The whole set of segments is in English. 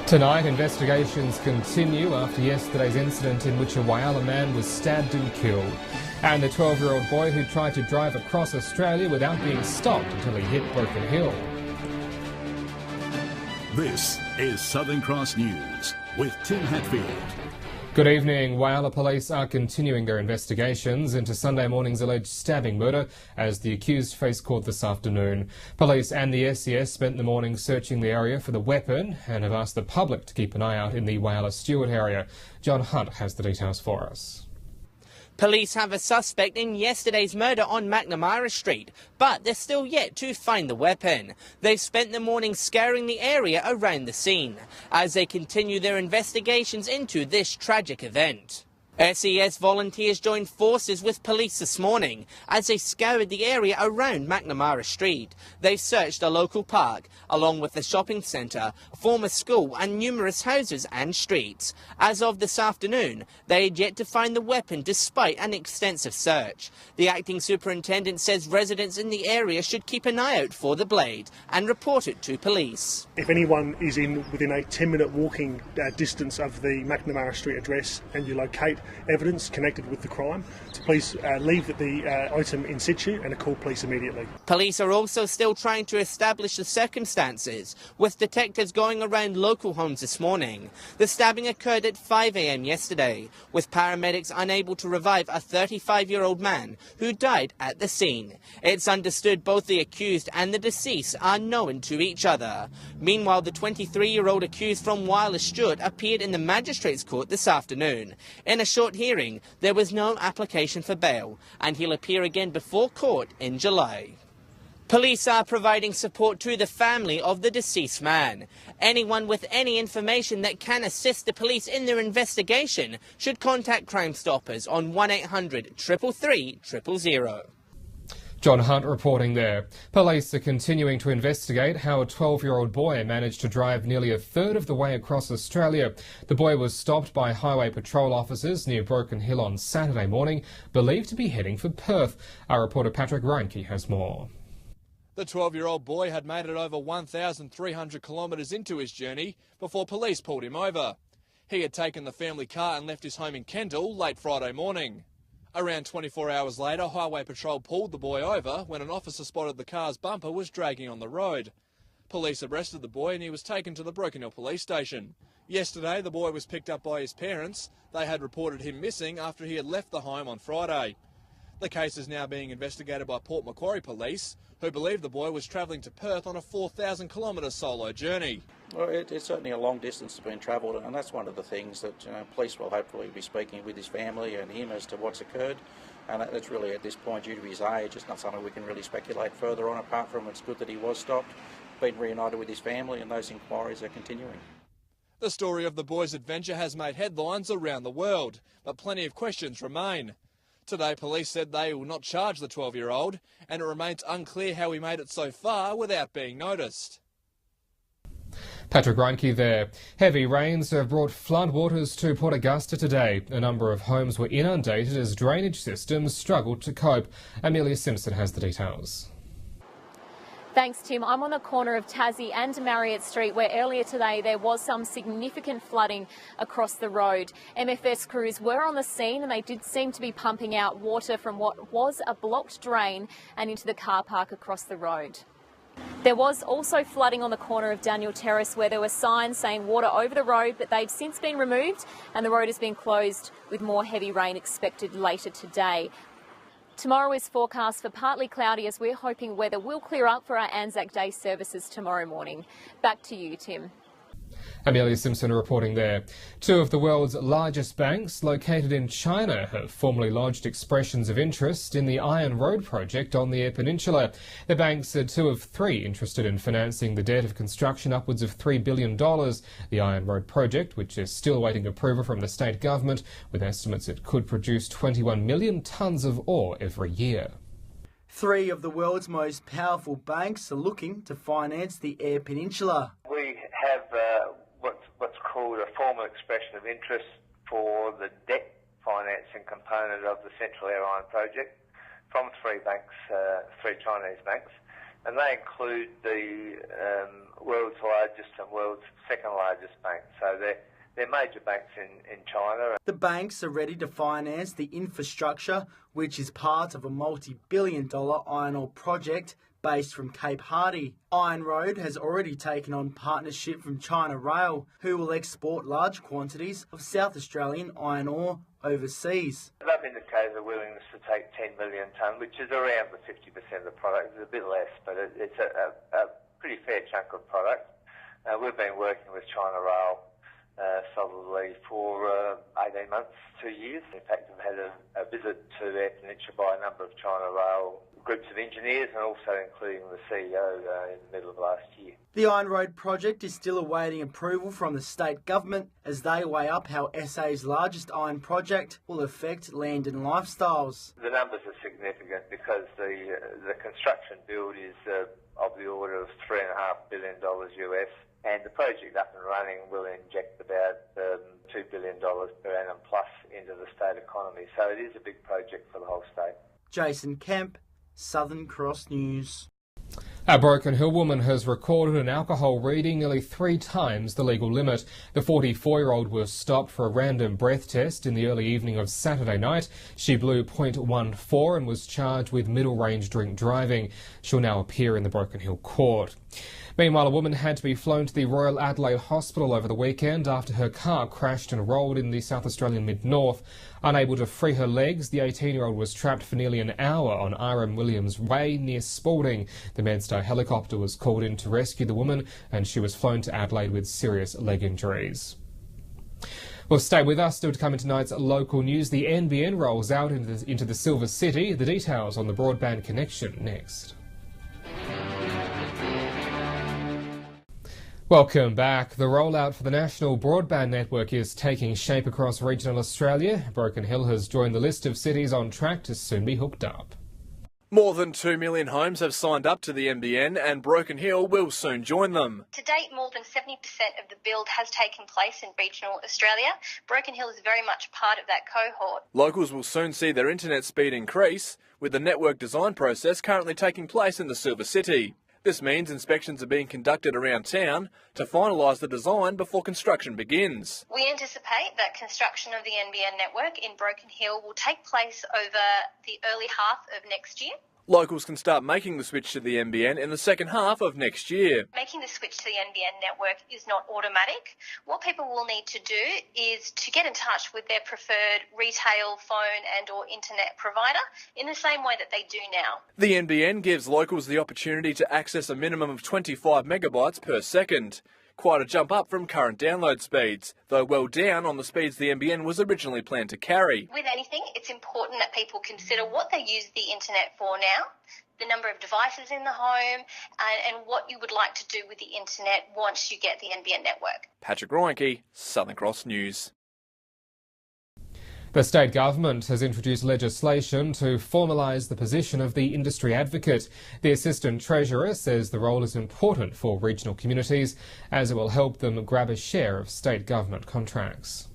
Tonight, investigations continue after yesterday's incident in which a Whyalla man was stabbed and killed. And the 12-year-old boy who tried to drive across Australia without being stopped until he hit Broken Hill. This is Southern Cross News with Tim Hatfield. Good evening. Whyalla police are continuing their investigations into Sunday morning's alleged stabbing murder as the accused faced court this afternoon. Police and the SES spent the morning searching the area for the weapon and have asked the public to keep an eye out in the Whyalla Stewart area. John Hunt has the details for us. Police have a suspect in yesterday's murder on McNamara Street, but they're still yet to find the weapon. They've spent the morning scouring the area around the scene as they continue their investigations into this tragic event. SES volunteers joined forces with police this morning as they scoured the area around McNamara Street. They've searched a local park, along with the shopping centre, former school and numerous houses and streets. As of this afternoon, they had yet to find the weapon despite an extensive search. The acting superintendent says residents in the area should keep an eye out for the blade and report it to police. If anyone is within a 10-minute walking distance of the McNamara Street address and you locate evidence connected with the crime, so please leave the item in situ and call police immediately. Police are also still trying to establish the circumstances, with detectives going around local homes this morning. The stabbing occurred at 5 a.m. yesterday, with paramedics unable to revive a 35-year-old man who died at the scene. It's understood both the accused and the deceased are known to each other. Meanwhile, the 23-year-old accused from Whyalla Stewart appeared in the Magistrates Court this afternoon. In a short hearing, there was no application for bail, and he'll appear again before court in July. Police are providing support to the family of the deceased man. Anyone with any information that can assist the police in their investigation should contact Crime Stoppers on 1800 333 000. John Hunt reporting there. Police are continuing to investigate how a 12-year-old boy managed to drive nearly a third of the way across Australia. The boy was stopped by Highway Patrol officers near Broken Hill on Saturday morning, believed to be heading for Perth. Our reporter Patrick Reinke has more. The 12-year-old boy had made it over 1,300 kilometres into his journey before police pulled him over. He had taken the family car and left his home in Kendall late Friday morning. Around 24 hours later, Highway Patrol pulled the boy over when an officer spotted the car's bumper was dragging on the road. Police arrested the boy and he was taken to the Broken Hill police station. Yesterday, the boy was picked up by his parents. They had reported him missing after he had left the home on Friday. The case is now being investigated by Port Macquarie Police, who believe the boy was travelling to Perth on a 4,000-kilometre solo journey. Well, it's certainly a long distance has been travelled, and that's one of the things that police will hopefully be speaking with his family and him as to what's occurred. And it's really, at this point, due to his age, it's not something we can really speculate further on, apart from it's good that he was stopped, been reunited with his family, and those inquiries are continuing. The story of the boy's adventure has made headlines around the world, but plenty of questions remain. Today, police said they will not charge the 12-year-old, and it remains unclear how he made it so far without being noticed. Patrick Reinke there. Heavy rains have brought floodwaters to Port Augusta today. A number of homes were inundated as drainage systems struggled to cope. Amelia Simpson has the details. Thanks, Tim. I'm on the corner of Tassie and Marriott Street, where earlier today there was some significant flooding across the road. MFS crews were on the scene and they did seem to be pumping out water from what was a blocked drain and into the car park across the road. There was also flooding on the corner of Daniel Terrace, where there were signs saying water over the road, but they've since been removed and the road has been closed with more heavy rain expected later today. Tomorrow is forecast for partly cloudy, as we're hoping weather will clear up for our Anzac Day services tomorrow morning. Back to you, Tim. Amelia Simpson reporting there. Two of the world's largest banks, located in China, have formally lodged expressions of interest in the Iron Road project on the Eyre Peninsula. The banks are two of three interested in financing the debt of construction upwards of $3 billion. The Iron Road project, which is still awaiting approval from the state government, with estimates it could produce 21 million tonnes of ore every year. Three of the world's most powerful banks are looking to finance the Eyre Peninsula. We have what's called a formal expression of interest for the debt financing component of the Central Eyre Iron project from three banks, three Chinese banks. and they include the world's largest and world's second largest bank. So they're major banks in China. The banks are ready to finance the infrastructure, which is part of a multi-billion-dollar iron ore project based from Cape Hardy. Iron Road has already taken on partnership from China Rail, who will export large quantities of South Australian iron ore overseas. They've indicated a willingness to take 10 million tonne, which is around the 50% of the product. It's a bit less, but it's a pretty fair chunk of product. We've been working with China Rail solidly for 18 months, 2 years. In fact, I've had a visit to Eyre Peninsula by a number of China Rail groups of engineers, and also including the CEO in the middle of last year. The Iron Road project is still awaiting approval from the state government as they weigh up how SA's largest iron project will affect land and lifestyles. The numbers are significant because the construction build is of the order of $3.5 billion US, and the project up and running will inject about $2 billion per annum plus into the state economy. So it is a big project for the whole state. Jason Kemp, Southern Cross News. A Broken Hill woman has recorded an alcohol reading nearly 3 times the legal limit. The 44-year-old was stopped for a random breath test in the early evening of Saturday night. She blew .14 and was charged with middle-range drink driving. She'll now appear in the Broken Hill court. Meanwhile, a woman had to be flown to the Royal Adelaide Hospital over the weekend after her car crashed and rolled in the South Australian mid-north. Unable to free her legs, the 18-year-old was trapped for nearly an hour on R.M. Williams Way near Spalding. The Medstar helicopter was called in to rescue the woman, and she was flown to Adelaide with serious leg injuries. Well, stay with us. Still to come in tonight's local news, the NBN rolls out into the Silver City. The details on the broadband connection next. Welcome back. The rollout for the national broadband network is taking shape across regional Australia. Broken Hill has joined the list of cities on track to soon be hooked up. More than 2 million homes have signed up to the NBN, and Broken Hill will soon join them. To date, more than 70% of the build has taken place in regional Australia. Broken Hill is very much part of that cohort. Locals will soon see their internet speed increase, with the network design process currently taking place in the Silver City. This means inspections are being conducted around town to finalise the design before construction begins. We anticipate that construction of the NBN network in Broken Hill will take place over the early half of next year. Locals can start making the switch to the NBN in the second half of next year. Making the switch to the NBN network is not automatic. What people will need to do is to get in touch with their preferred retail, phone and or internet provider in the same way that they do now. The NBN gives locals the opportunity to access a minimum of 25 megabytes per second. Quite a jump up from current download speeds, though well down on the speeds the NBN was originally planned to carry. With anything, it's important that people consider what they use the internet for now, the number of devices in the home, and what you would like to do with the internet once you get the NBN network. Patrick Reinke, Southern Cross News. The state government has introduced legislation to formalise the position of the industry advocate. The Assistant Treasurer says the role is important for regional communities as it will help them grab a share of state government contracts.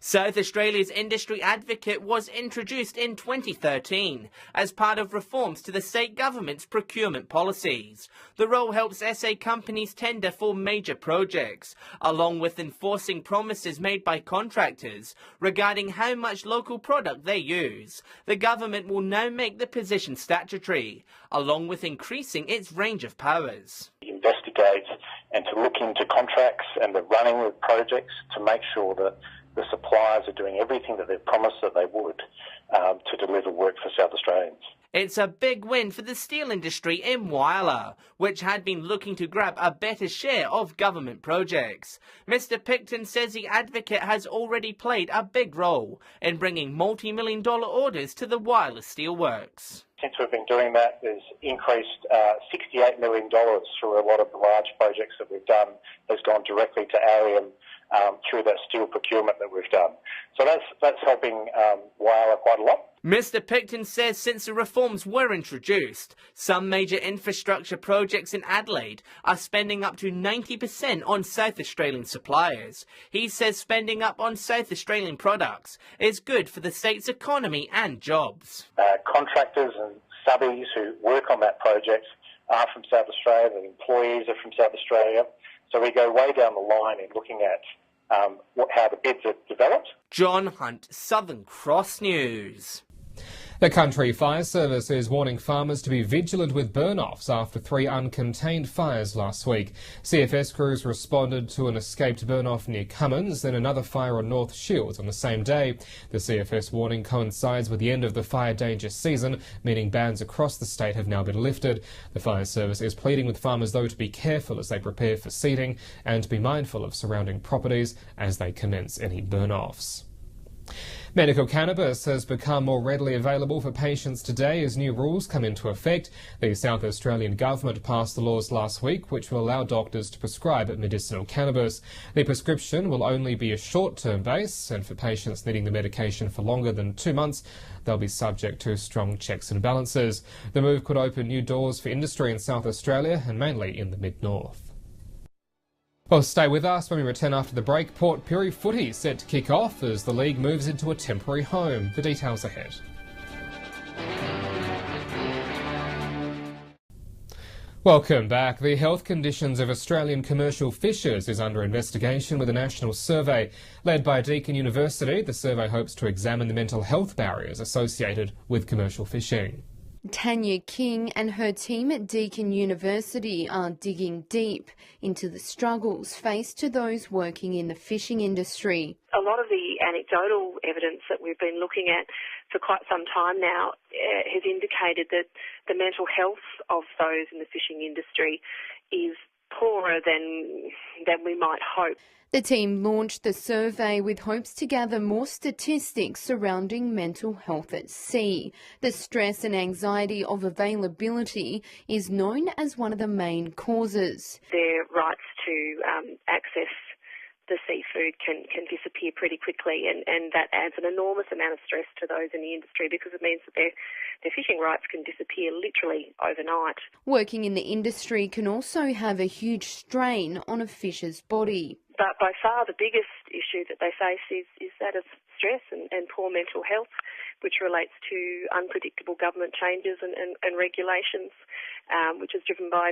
South Australia's industry advocate was introduced in 2013 as part of reforms to the state government's procurement policies. The role helps SA companies tender for major projects, along with enforcing promises made by contractors regarding how much local product they use. The government will now make the position statutory, along with increasing its range of powers. Investigate and to look into contracts and the running of projects to make sure that the suppliers are doing everything that they've promised that they would to deliver work for South Australians. It's a big win for the steel industry in Whyalla, which had been looking to grab a better share of government projects. Mr Picton says the advocate has already played a big role in bringing multi-million-dollar orders to the Whyalla Steelworks. Since we've been doing that, there's increased $68 million through a lot of the large projects that we've done has gone directly to Arium through that steel procurement that we've done. So that's helping Whyalla quite a lot. Mr Picton says since the reforms were introduced, some major infrastructure projects in Adelaide are spending up to 90% on South Australian suppliers. He says spending up on South Australian products is good for the state's economy and jobs. Contractors and subbies who work on that project are from South Australia, the employees are from South Australia. So we go way down the line in looking at how the bids are developed. John Hunt, Southern Cross News. The Country Fire Service is warning farmers to be vigilant with burn-offs after 3 uncontained fires last week. CFS crews responded to an escaped burn-off near Cummins, then another fire on North Shields on the same day. The CFS warning coincides with the end of the fire danger season, meaning bans across the state have now been lifted. The Fire Service is pleading with farmers, though, to be careful as they prepare for seeding and to be mindful of surrounding properties as they commence any burn-offs. Medical cannabis has become more readily available for patients today as new rules come into effect. The South Australian government passed the laws last week which will allow doctors to prescribe medicinal cannabis. The prescription will only be a short-term base, and for patients needing the medication for longer than 2 months, they'll be subject to strong checks and balances. The move could open new doors for industry in South Australia and mainly in the mid-north. Well, stay with us when we return after the break. Port Pirie footy set to kick off as the league moves into a temporary home. The details ahead. Welcome back. The health conditions of Australian commercial fishers is under investigation with a national survey. Led by Deakin University, the survey hopes to examine the mental health barriers associated with commercial fishing. Tanya King and her team at Deakin University are digging deep into the struggles faced to those working in the fishing industry. A lot of the anecdotal evidence that we've been looking at for quite some time now has indicated that the mental health of those in the fishing industry is poorer than we might hope. The team launched the survey with hopes to gather more statistics surrounding mental health at sea. The stress and anxiety of availability is known as one of the main causes. Their rights to access the seafood can disappear pretty quickly, and that adds an enormous amount of stress to those in the industry because it means that their fishing rights can disappear literally overnight. Working in the industry can also have a huge strain on a fisher's body. But by far the biggest issue that they face is that of stress and poor mental health, which relates to unpredictable government changes and regulations, which is driven by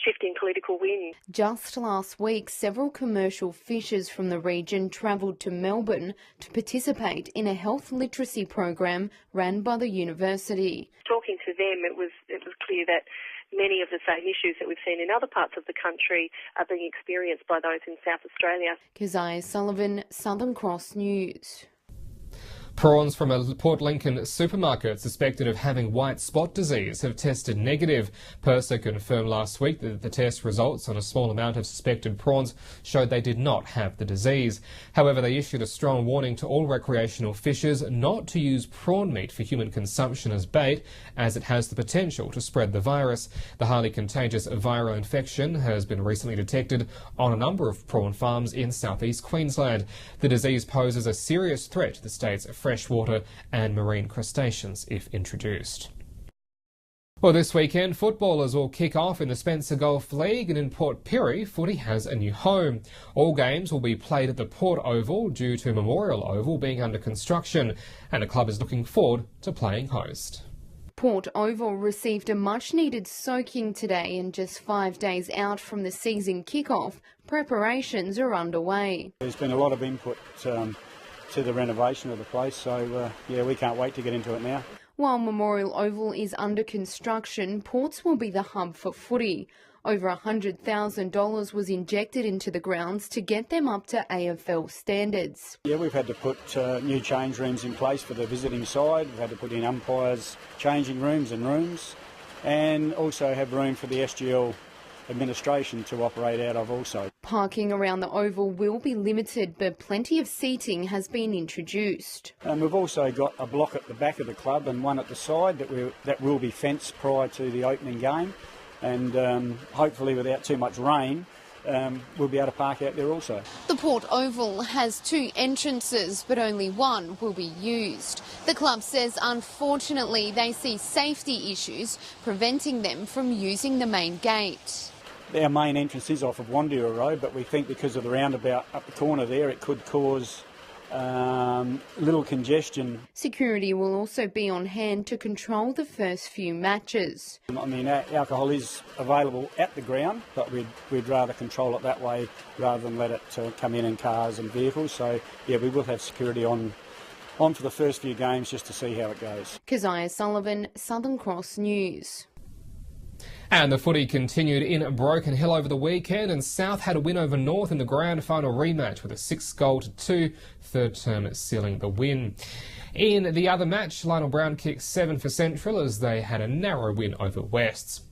shifting political wind. Just last week, several commercial fishers from the region travelled to Melbourne to participate in a health literacy program run by the university. Talking to them, it was clear that many of the same issues that we've seen in other parts of the country are being experienced by those in South Australia. Keziah Sullivan, Southern Cross News. Prawns from a Port Lincoln supermarket suspected of having white spot disease have tested negative. PIRSA confirmed last week that the test results on a small amount of suspected prawns showed they did not have the disease. However, they issued a strong warning to all recreational fishers not to use prawn meat for human consumption as bait, as it has the potential to spread the virus. The highly contagious viral infection has been recently detected on a number of prawn farms in southeast Queensland. The disease poses a serious threat to the state's freshwater and marine crustaceans if introduced. Well, this weekend, footballers will kick off in the Spencer Golf League, and in Port Pirie, footy has a new home. All games will be played at the Port Oval due to Memorial Oval being under construction, and the club is looking forward to playing host. Port Oval received a much-needed soaking today, and just 5 days out from the season kick-off, preparations are underway. There's been a lot of input to the renovation of the place, so we can't wait to get into it now. While Memorial Oval is under construction, Ports will be the hub for footy. Over $100,000 was injected into the grounds to get them up to AFL standards. Yeah, we've had to put new change rooms in place for the visiting side. We've had to put in umpires' changing rooms and also have room for the SGL administration to operate out of also. Parking around the Oval will be limited, but plenty of seating has been introduced. And we've also got a block at the back of the club and one at the side that will be fenced prior to the opening game, and hopefully without too much rain we'll be able to park out there also. The Port Oval has 2 entrances, but only one will be used. The club says unfortunately they see safety issues preventing them from using the main gate. Our main entrance is off of Wandera Road, but we think because of the roundabout up the corner there, it could cause little congestion. Security will also be on hand to control the first few matches. I mean, alcohol is available at the ground, but we'd rather control it that way rather than let it come in cars and vehicles. So, yeah, we will have security on for the first few games just to see how it goes. Keziah Sullivan, Southern Cross News. And the footy continued in Broken Hill over the weekend, and South had a win over North in the grand final rematch with a 6-2, third term sealing the win. In the other match, Lionel Brown kicked 7 for Central as they had a narrow win over Wests.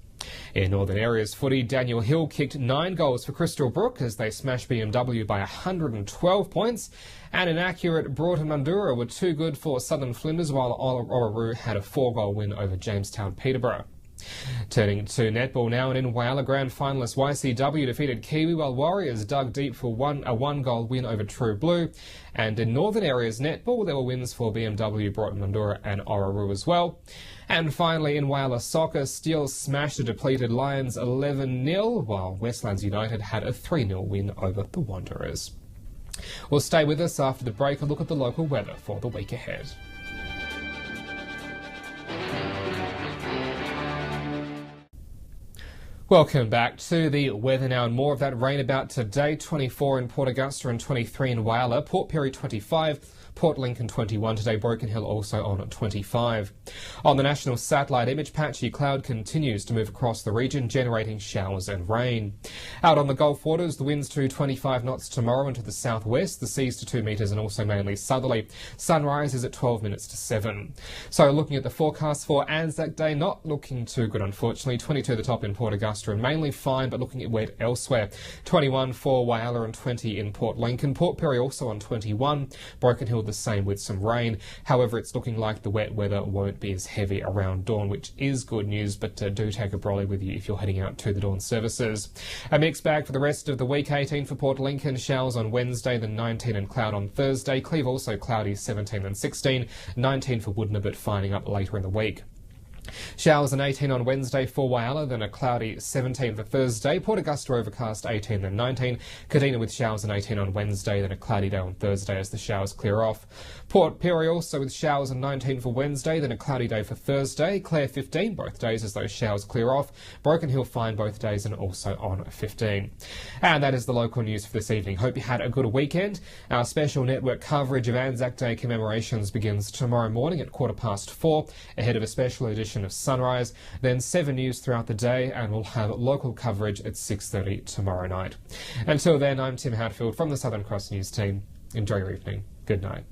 In Northern Areas footy, Daniel Hill kicked 9 goals for Crystal Brook as they smashed BMW by 112 points, and inaccurate Broughton Mandurah were too good for Southern Flinders, while Orroroo had a 4-goal win over Jamestown Peterborough. Turning to netball now, and in Whyalla, grand finalist YCW defeated Kiwi, while Warriors dug deep for a 1-goal win over True Blue. And in Northern Areas netball, there were wins for BMW, Broughton Mandurah and Orroroo as well. And finally, in Whyalla soccer, Steele smashed the depleted Lions 11-0, while Westlands United had a 3-0 win over the Wanderers. We'll stay with us after the break and look at the local weather for the week ahead. Welcome back to the weather now, and more of that rain about today. 24 in Port Augusta and 23 in Whyalla, Port Pirie 25, Port Lincoln 21 today, Broken Hill also on 25. On the national satellite image, patchy cloud continues to move across the region, generating showers and rain. Out on the Gulf waters, the winds to 25 knots tomorrow into the southwest, the seas to 2 metres and also mainly southerly. Sunrise is at 12 minutes to 7. So looking at the forecast for Anzac Day, not looking too good unfortunately. 22 the top in Port Augusta and mainly fine, but looking at wet elsewhere. 21 for Whyalla and 20 in Port Lincoln. Port Pirie also on 21. Broken Hill the same with some rain. However, it's looking like the wet weather won't be as heavy around dawn, which is good news, but do take a brolly with you if you're heading out to the dawn services. A mixed bag for the rest of the week. 18 for Port Lincoln, showers on Wednesday, then 19 and cloud on Thursday. Cleve also cloudy, 17 and 16. 19 for Woodnor, but finding up later in the week. Showers and 18 on Wednesday for Whyalla, then a cloudy 17 for Thursday. Port Augusta overcast 18 then 19. Kadina with showers and 18 on Wednesday, then a cloudy day on Thursday as the showers clear off. Port Pirie also with showers and 19 for Wednesday, then a cloudy day for Thursday. Clare 15 both days as those showers clear off. Broken Hill fine both days and also on 15. And that is the local news for this evening. Hope you had a good weekend. Our special network coverage of Anzac Day commemorations begins tomorrow morning at 4:15 ahead of a special edition of Sunrise, then 7 News throughout the day, and we'll have local coverage at 6:30 tomorrow night. Until then, I'm Tim Hatfield from the Southern Cross News team. Enjoy your evening. Good night.